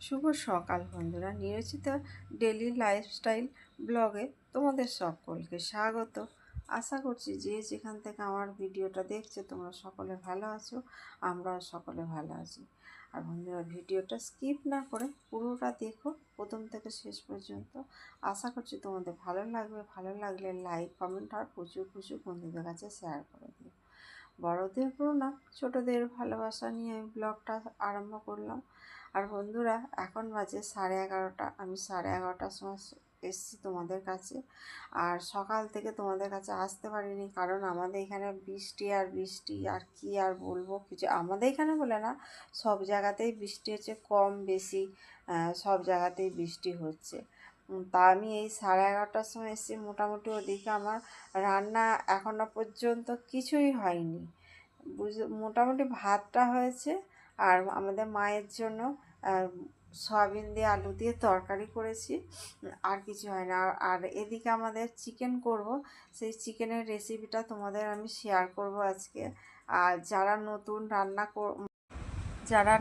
শুভ সকাল বন্ধুরা, নিয়োজিত ডেলি লাইফস্টাইল ব্লগে তোমাদের সকলকে স্বাগত। আশা করছি যে যেখান থেকে আমার ভিডিওটা দেখছে তোমরা সকলে ভালো আছো, আমরাও সকলে ভালো আছি। আর বন্ধুরা, ভিডিওটা স্কিপ না করে পুরোটা দেখো প্রথম থেকে শেষ পর্যন্ত। আশা করছি তোমাদের ভালো লাগবে। ভালো লাগলে লাইক, কমেন্ট আর প্রচুর প্রচুর বন্ধুদের কাছে শেয়ার করে দিও। বড়দের প্রণাম, ছোটদের ভালোবাসা নিয়ে আমি ব্লগটা আরম্ভ করলাম। আর বন্ধুরা, এখন বাজে 11:30। আমি 11:30টার সময় এসছি তোমাদের কাছে। আর সকাল থেকে তোমাদের কাছে আসতে পারিনি, কারণ আমাদের এখানে বৃষ্টি আর বৃষ্টি, আর কি আর বলবো। কিছু আমাদের এখানে বলে না, সব জায়গাতেই বৃষ্টি হচ্ছে, কম বেশি সব জায়গাতেই বৃষ্টি হচ্ছে। তা আমি এই 11:30টার সময় এসেছি। মোটামুটি ওদিকে আমার রান্না এখনো পর্যন্ত কিছুই হয়নি। মোটামুটি ভাতটা হয়েছে, আর আমাদের মায়ের জন্য সয়াবিন দিয়ে আলু দিয়ে তরকারি করেছি, আর কিছু হয় না। আর এদিকে আমাদের চিকেন করব, সেই চিকেনের রেসিপিটা তোমাদের আমি শেয়ার করব আজকে। আর যারা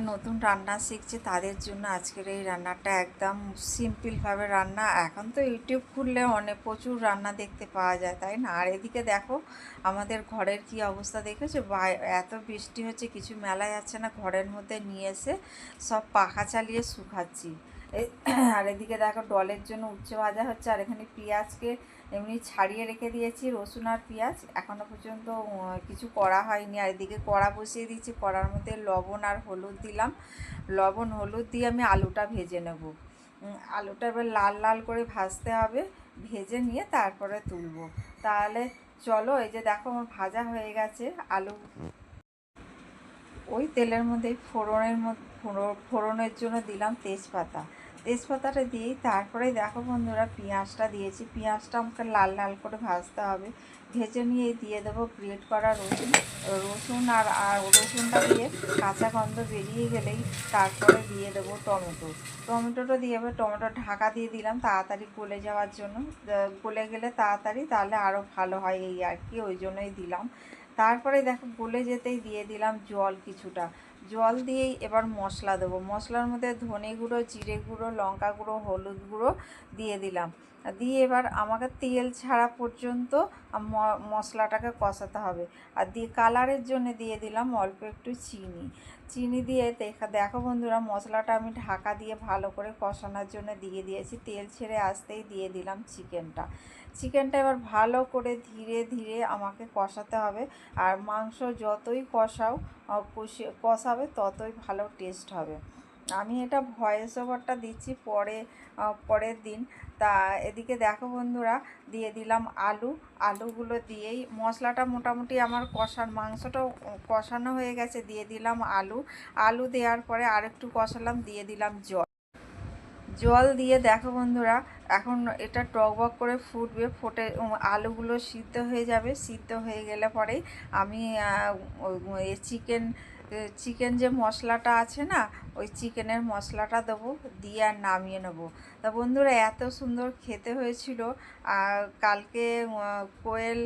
নতুন রান্না শিখছে তাদের জন্য আজকের এই রান্নাটা একদম সিম্পলভাবে রান্না। এখন তো ইউটিউব খুললে অনেক প্রচুর রান্না দেখতে পাওয়া যায়, তাই না? আর এদিকে দেখো আমাদের ঘরের কি অবস্থা, দেখেছো? এত বৃষ্টি হচ্ছে, কিছু মেলা যাচ্ছে না, ঘরের মধ্যে নিয়ে এসে সব পাখা চালিয়ে শুকাচ্ছি। আর এদিকে দেখো ডলের জন্য উচ্ছে ভাজা হচ্ছে, আর এখানে পেঁয়াজকে এমনি ছাড়িয়ে রেখে দিয়েছি, রসুন আর পেঁয়াজ। এখনও পর্যন্ত কিছু করা হয়নি। আর এদিকে কড়া বসিয়ে দিয়েছি, কড়ার মধ্যে লবণ আর হলুদ দিলাম। লবণ হলুদ দিয়ে আমি আলুটা ভেজে নেব। আলুটা এবার লাল লাল করে ভাজতে হবে, ভেজে নিয়ে তারপরে তুলব। তাহলে চলো, এই যে দেখো আমার ভাজা হয়ে গেছে আলু। ওই তেলের মধ্যে ফোড়নের জন্য দিলাম তেজপাতা। তেজপাতাটা দিয়েই তারপরে দেখো বন্ধুরা, পেঁয়াজটা দিয়েছি। পেঁয়াজটা আমাকে লাল লাল করে ভাজতে হবে। ভেজে নিয়ে দিয়ে দেবো গ্রেট করা রসুন। আর রসুনটা দিয়ে কাঁচা গন্ধ বেরিয়ে গেলেই তারপরে দিয়ে দেবো টমেটোটা দিয়ে এবার টমেটো ঢাকা দিয়ে দিলাম তাড়াতাড়ি গলে যাওয়ার জন্য। গলে গেলে তাড়াতাড়ি, তাহলে আরও ভালো হয়, এই আর কি, ওই জন্যই দিলাম। তারপরে দেখো গলে যেতেই দিয়ে দিলাম জল কিছুটা। জল দিয়েই এবার মশলা দেবো। মশলার মধ্যে ধনে গুঁড়ো, জিরে গুঁড়ো, লঙ্কা গুঁড়ো, হলুদ গুঁড়ো দিয়ে দিলাম। দিয়ে এবার আমাকে তেল ছাড়া পর্যন্ত মশলাটাকে কষাতে হবে। আর দিয়ে কালারের জন্য দিয়ে দিলাম অল্প একটু চিনি দিয়ে দেখো বন্ধুরা, মশলাটা আমি ঢাকা দিয়ে ভালো করে কষানোর জন্য দিয়ে দিয়েছি। তেল ছেড়ে আসতেই দিয়ে দিলাম চিকেনটা এবার ভালো করে ধীরে ধীরে আমাকে কষাতে হবে। আর মাংস যতই কষাবে ততই ভালো টেস্ট হবে। আমি এটা ভয়েস ওভারটা দিচ্ছি পরের দিন। তা এদিকে দেখো বন্ধুরা, দিয়ে দিলাম আলুগুলো দিয়েই মশলাটা মোটামুটি আমার মাংসটাও কষানো হয়ে গেছে। দিয়ে দিলাম আলু দেওয়ার পরে আরেকটু কষালাম, দিয়ে দিলাম জল দিয়ে দেখো বন্ধুরা, এখন এটা টকবক করে ফুটে আলুগুলো সিদ্ধ হয়ে যাবে। সিদ্ধ হয়ে গেলে পরেই আমি চিকেন যে মশলাটা আছে না, ওই চিকেনের মশলাটা দেবো, দিয়ে আর নামিয়ে নেবো। তা বন্ধুরা, এত সুন্দর খেতে হয়েছিল। কালকে কোয়েল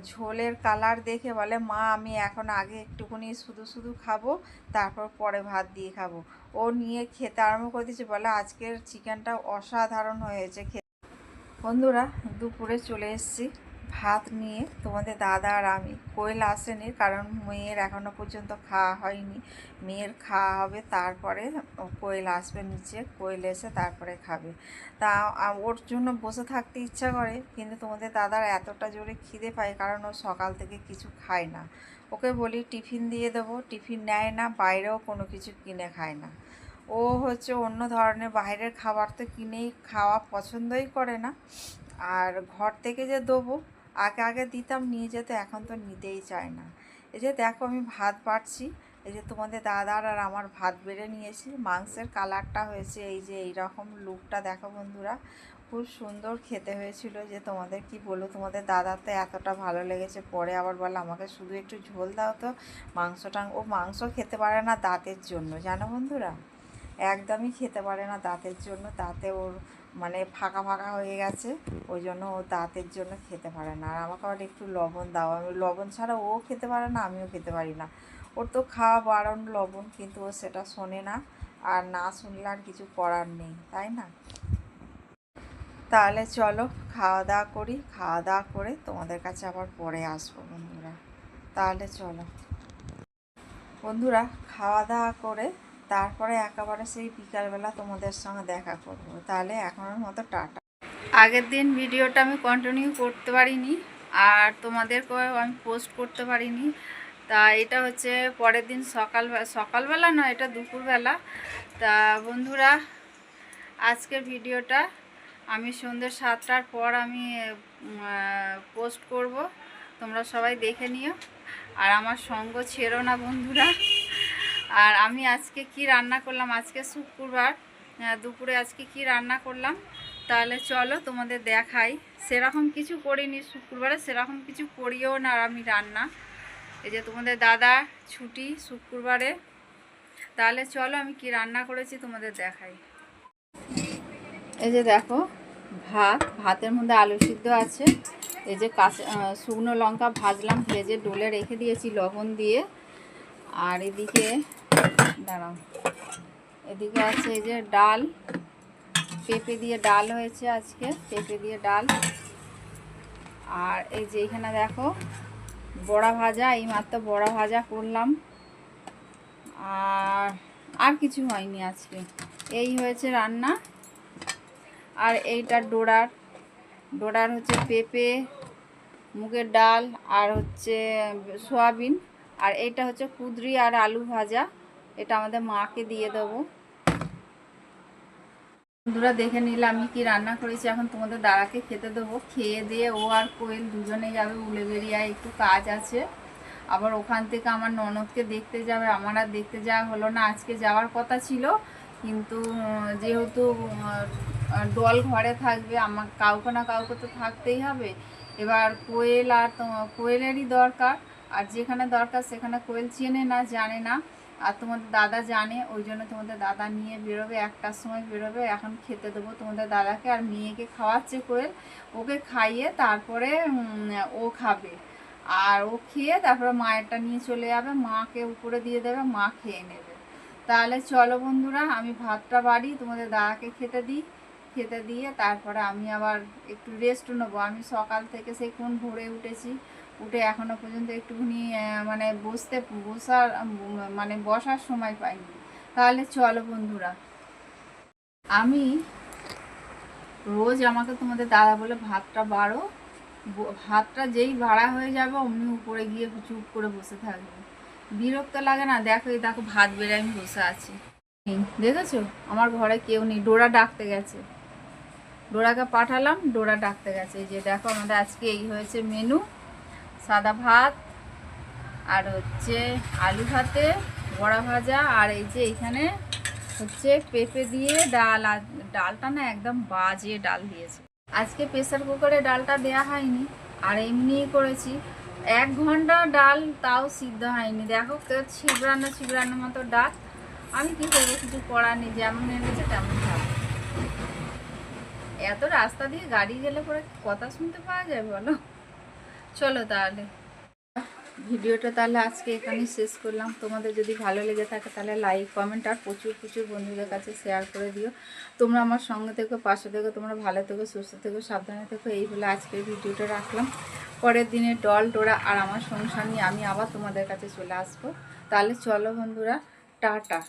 ঝোলের কালার দেখে বলে, মা আমি এখন আগে একটুখানি শুধু শুধু খাবো, তারপর পরে ভাত দিয়ে খাবো। ও নিয়ে খেতে আরম্ভ করে দিয়েছে, বলে আজকের চিকেনটা অসাধারণ হয়েছে। বন্ধুরা, দুপুরে চলে এসেছি ভাত নিয়ে, তোমাদের দাদা আর আমি। কোয়েল আসেনি, কারণ মেয়ের এখনও পর্যন্ত খাওয়া হয়নি। মেয়ের খাওয়া হবে, তারপরে কোয়েল আসবে নিচে। কোয়েল এসে তারপরে খাবে। তা ওর জন্য বসে থাকতে ইচ্ছা করে, কিন্তু তোমাদের দাদার এতটা জোরে খিদে পায়, কারণ ও সকাল থেকে কিছু খায় না। ওকে বলি টিফিন দিয়ে দেবো, টিফিন নেয় না, বাইরেও কোনো কিছু কিনে খায় না। ও হচ্ছে অন্য ধরনের বাইরের খাবার তো কিনেই খাওয়া পছন্দই করে না। আর ঘর থেকে যে দেবো, আগে দিতাম নিয়ে যেতে, এখন তো নিতেই চায় না। এই যে দেখো আমি ভাত বাড়ছি, এই যে তোমাদের দাদার আর আমার ভাত বেড়ে নিয়েছি। মাংসের কালারটা হয়েছে এই যে এইরকম, লুকটা দেখো বন্ধুরা, খুব সুন্দর খেতে হয়েছিল। যে তোমাদের কি বলবো, তোমাদের দাদার তো এতটা ভালো লেগেছে, পরে আবার বলে আমাকে শুধু একটু ঝোল দাও তো। ও মাংস খেতে পারে না দাঁতের জন্য, জানো বন্ধুরা, একদমই খেতে পারে না দাঁতের জন্য। দাঁতে ওর মানে ফাঁকা ফাঁকা হয়ে গেছে, ওই জন্য ও দাঁতের জন্য খেতে পারে না। আর আমাকে আবার একটু লবণ দাও, আমি লবণ ছাড়া ও খেতে পারে না, আমিও খেতে পারি না। ওর তো খাওয়া বারণ লবণ, কিন্তু ও সেটা শোনে না। আর না শুনলে আর কিছু করার নেই, তাই না? তাহলে চলো খাওয়া দাওয়া করি, খাওয়া দাওয়া করে তোমাদের কাছে আবার পরে আসবো বন্ধুরা। তাহলে চলো বন্ধুরা, খাওয়া দাওয়া করে তারপরে একেবারে সেই বিকালবেলা তোমাদের সঙ্গে দেখা করব। তাহলে এখনের মতো টাটা। আগের দিন ভিডিওটা আমি কন্টিনিউ করতে পারিনি, আর তোমাদেরকেও আমি পোস্ট করতে পারিনি। তা এটা হচ্ছে পরের দিন সকালবেলা নয়, এটা দুপুরবেলা। তা বন্ধুরা, আজকের ভিডিওটা আমি সন্ধ্যে 7টার পর আমি পোস্ট করব, তোমরা সবাই দেখে নিও। আর আমার সঙ্গ ছেড়ো না বন্ধুরা। আর আমি আজকে কি রান্না করলাম, আজকে শুক্রবার দুপুরে আজকে কি রান্না করলাম তাহলে চলো তোমাদের দেখাই। সেরকম কিছু করিনি শুক্রবারে, সেরকম কিছু করিও না আর আমি রান্না। এই যে তোমাদের দাদা ছুটি শুক্রবারে। তাহলে চলো আমি কি রান্না করেছি তোমাদের দেখাই। এই যে দেখো, ভাতের মধ্যে আলু সিদ্ধ আছে। এই যে শুকনো লঙ্কা ভাজলাম, ভেজে ডোলে রেখে দিয়েছি লবণ দিয়ে। আর এদিকে দাঁড়াও, এদিকে আছে এই যে ডাল, পেঁপে দিয়ে ডাল হয়েছে আজকে, পেঁপে দিয়ে ডাল। আর এই যে এখানে দেখো বড়া ভাজা, এই মাত্র বড়া ভাজা করলাম। আর কিছু হয়নি আজকে, এই হয়েছে রান্না। আর এইটা ডোডার হচ্ছে পেঁপে, মুগের ডাল আর হচ্ছে সয়াবিন। আর এইটা হচ্ছে কুঁদরি আর আলু ভাজা, এটা আমাদের মাকে দিয়ে দেবো। বন্ধুরা দেখে নিলে আমি কি রান্না করেছি। এখন তোমাদের দাদাকে খেতে দেবো। খেয়ে দিয়ে ও আর কোয়েল দুজনে যাবে উলেবেরিয়ায়, একটু কাজ আছে। আবার ওখান থেকে আমার ননদকে দেখতে যাবে, আমার আর দেখতে যাওয়া হলো না। আজকে যাওয়ার কথা ছিল, কিন্তু যেহেতু ডল ঘরে থাকবে, আমার কাউকে না কাউকে তো থাকতেই হবে। এবার কোয়েল আর কোয়েলেরই দরকার, আর যেখানে দরকার সেখানে কোয়েল চেনে না, জানে না। আর তোমাদের দাদা জানে, ওই জন্য তোমাদের দাদা নিয়ে বেরোবে, 1টার সময় বেরোবে। এখন খেতে দেবো তোমাদের দাদাকে, আর মেয়েকে খাওয়াচ্ছে কোয়েল। ওকে খাইয়ে তারপরে ও খাবে, আর ও খেয়ে তারপরে মায়েরটা নিয়ে চলে যাবে, মাকে উপরে দিয়ে দেবে, মা খেয়ে নেবে। তাহলে চলো বন্ধুরা, আমি ভাতটা বাড়ি, তোমাদের দাদাকে খেতে দিয়ে তারপরে আমি আবার একটু রেস্ট নেবো। আমি সকাল থেকে সেই কোন ভোরে উঠেছি, উঠে এখনো পর্যন্ত একটুখানি বসার সময় পাইনি। তাহলে চলো বন্ধুরা, আমি রোজ আমাকে তোমাদের দাদা বলে ভাতটা বাড়ো, ভাতটা যেই বাড়া হয়ে যাবে অমনি উপরে গিয়ে চুপ করে বসে থাকবে। বিরক্ত লাগে না? দেখো এই দেখো ভাত বেড়ে আমি বসে আছি, দেখেছো আমার ঘরে কেউ নেই। ডোরা ডাকতে গেছে, ডোরাকে পাঠালাম, ডোরা ডাকতে গেছে। এই যে দেখো আমাদের আজকে এই হয়েছে মেনু, সাদা ভাত আর হচ্ছে আলু ভাতে বড়া ভাজা, আর এই যে এখানে হচ্ছে পেঁপে দিয়ে ডাল। আর ডালটা না একদম বাজে ডাল দিয়েছে আজকে। প্রেসার কুকারে ডালটা দেয়া হয়নি, আর এমনিই করেছি। 1 ঘন্টা ডাল, তাও সিদ্ধ হয়নি। দেখো ছিবড়ানো মতো ডাল। আমি কি করবো, কিছু করার নেই, যেমন এনেছে তেমন খাবো। এত রাস্তা দিয়ে গাড়ি গেলে পরে কথা শুনতে পাওয়া যায় বলো? চলো তাহলে ভিডিওটা তাহলে আজকে এখানেই শেষ করলাম। তোমাদের যদি ভালো লেগে থাকে তাহলে লাইক, কমেন্ট আর প্রচুর বন্ধুদের কাছে শেয়ার করে দিও। তোমরা আমার সঙ্গে থেকো, পাশে থেকো, তোমরা ভালো থেকো, সুস্থ থেকো, সাবধানে থেকো। এই বলে আজকের ভিডিওটা রাখলাম। পরের দিনে ডোরা আর আমার সংসার নিয়ে আমি আবার তোমাদের কাছে চলে আসবো। তাহলে চলো বন্ধুরা, টাটা।